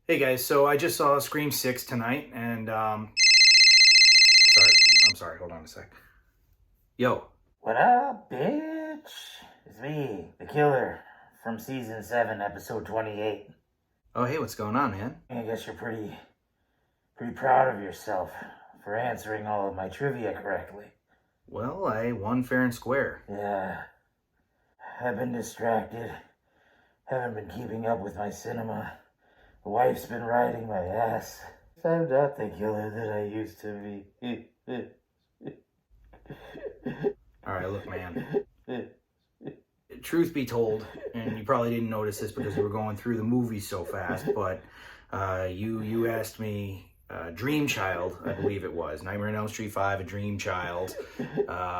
Hey guys, so I just saw Scream 6 tonight, and sorry, hold on a sec. Yo. What up, bitch? It's me, the killer, from season 7, episode 28. Oh, hey, what's going on, man? I guess you're pretty proud of yourself for answering all of my trivia correctly. Well, I won fair and square. Yeah, I've been distracted. Haven't been keeping up with my cinema. The wife's been riding my ass. I'm not the killer that I used to be. Alright, look, man. Truth be told, and you probably didn't notice this because you were going through the movie so fast, but you asked me Dream Child, I believe it was. Nightmare on Elm Street 5, A Dream Child.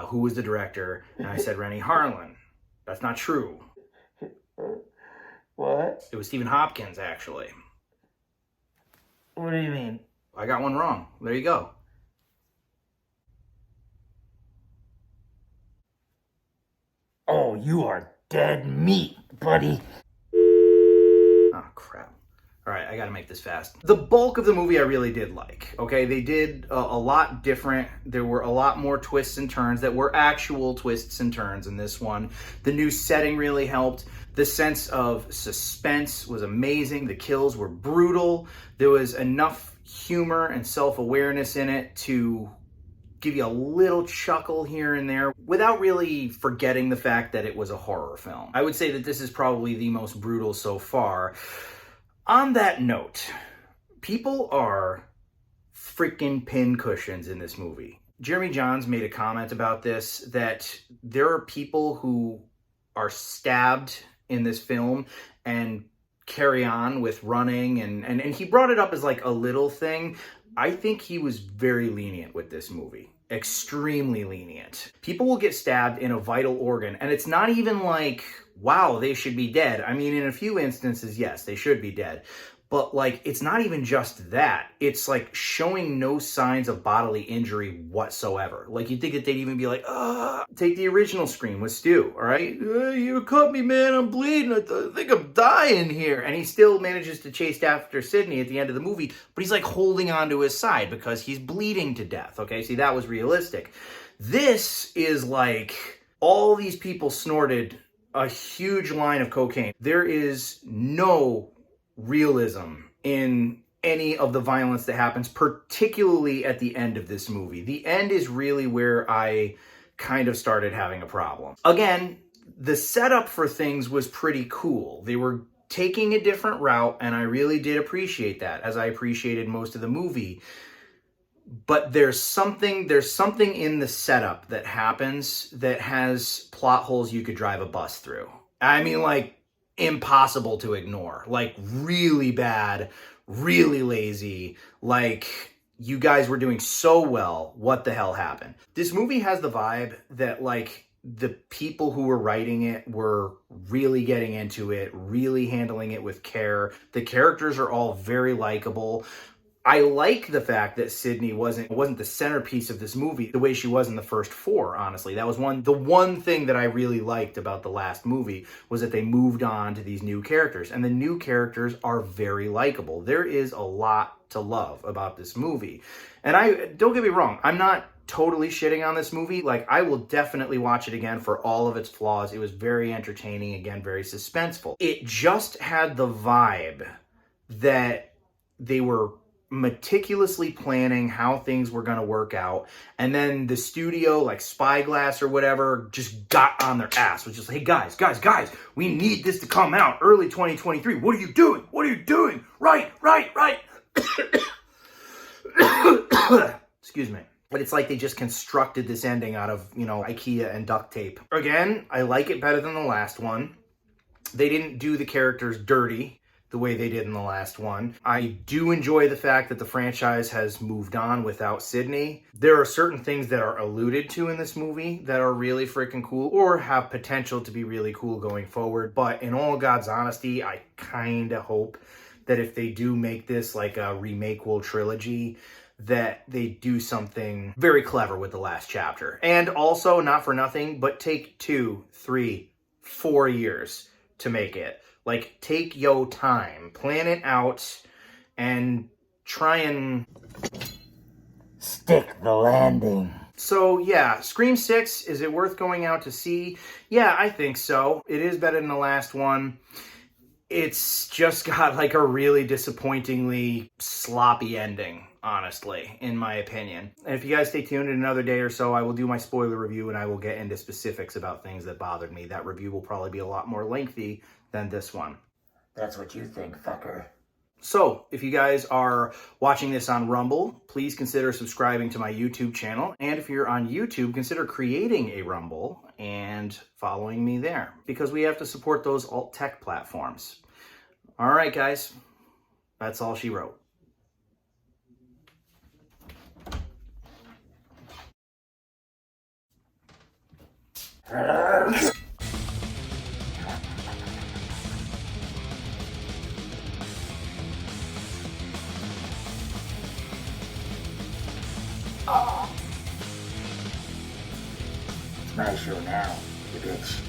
Who was the director? And I said Rennie Harlan. That's not true. What? It was Stephen Hopkins, actually. What do you mean? I got one wrong. There you go. Oh, you are dead meat, buddy. Oh, crap. All right, I got to make this fast. The bulk of the movie I really did like, okay? They did a lot different. There were a lot more twists and turns that were actual twists and turns in this one. The new setting really helped. The sense of suspense was amazing. The kills were brutal. There was enough humor and self-awareness in it to give you a little chuckle here and there without really forgetting the fact that it was a horror film. I would say that this is probably the most brutal so far. On that note, people are freaking pincushions in this movie. Jeremy Jahns made a comment about this, that there are people who are stabbed in this film and carry on with running, and he brought it up as like a little thing. I think he was very lenient with this movie. Extremely lenient. People will get stabbed in a vital organ, and it's not even like, wow, they should be dead. I mean, in a few instances, yes, they should be dead. But, like, it's not even just that. It's, like, showing no signs of bodily injury whatsoever. Like, you'd think that they'd even be like, take the original Scream with Stu, all right? You cut me, man, I'm bleeding. I think I'm dying here. And he still manages to chase after Sidney at the end of the movie, but he's, like, holding onto his side because he's bleeding to death, okay? See, that was realistic. This is, like, all these people snorted a huge line of cocaine. There is no realism in any of the violence that happens, particularly at the end of this movie. The end is really where I kind of started having a problem. Again, the setup for things was pretty cool. They were taking a different route, and I really did appreciate that, as I appreciated most of the movie. But there's something in the setup that happens that has plot holes you could drive a bus through. I mean, like, impossible to ignore. Like, really bad, really lazy. Like, you guys were doing so well. What the hell happened? This movie has the vibe that, like, the people who were writing it were really getting into it, really handling it with care. The characters are all very likable. I like the fact that Sidney wasn't the centerpiece of this movie the way she was in the first four, honestly. That was the one thing that I really liked about the last movie was that they moved on to these new characters. And the new characters are very likable. There is a lot to love about this movie. And don't get me wrong, I'm not totally shitting on this movie. Like, I will definitely watch it again for all of its flaws. It was very entertaining, again, very suspenseful. It just had the vibe that they were meticulously planning how things were going to work out, and then the studio, like Spyglass or whatever, just got on their ass, was just like, hey guys, we need this to come out early 2023. What are you doing? Right. Excuse me. But it's like they just constructed this ending out of, IKEA and duct tape. Again, I like it better than the last one. They didn't do the characters dirty the way they did in the last one. I do enjoy the fact that the franchise has moved on without Sidney. There are certain things that are alluded to in this movie that are really freaking cool or have potential to be really cool going forward. But in all God's honesty, I kind of hope that if they do make this like a remakeable trilogy, that they do something very clever with the last chapter. And also, not for nothing, but take 2, 3, 4 years to make it. Like, take your time, plan it out, and try and stick the landing. So yeah, Scream 6, is it worth going out to see? Yeah, I think so. It is better than the last one. It's just got like a really disappointingly sloppy ending, honestly, in my opinion. And if you guys stay tuned in another day or so, I will do my spoiler review and I will get into specifics about things that bothered me. That review will probably be a lot more lengthy than this one. That's what you think, fucker. So, if you guys are watching this on Rumble, please consider subscribing to my YouTube channel. And if you're on YouTube, consider creating a Rumble and following me there, because we have to support those alt tech platforms. All right, guys, that's all she wrote. It's my show now, you bitch.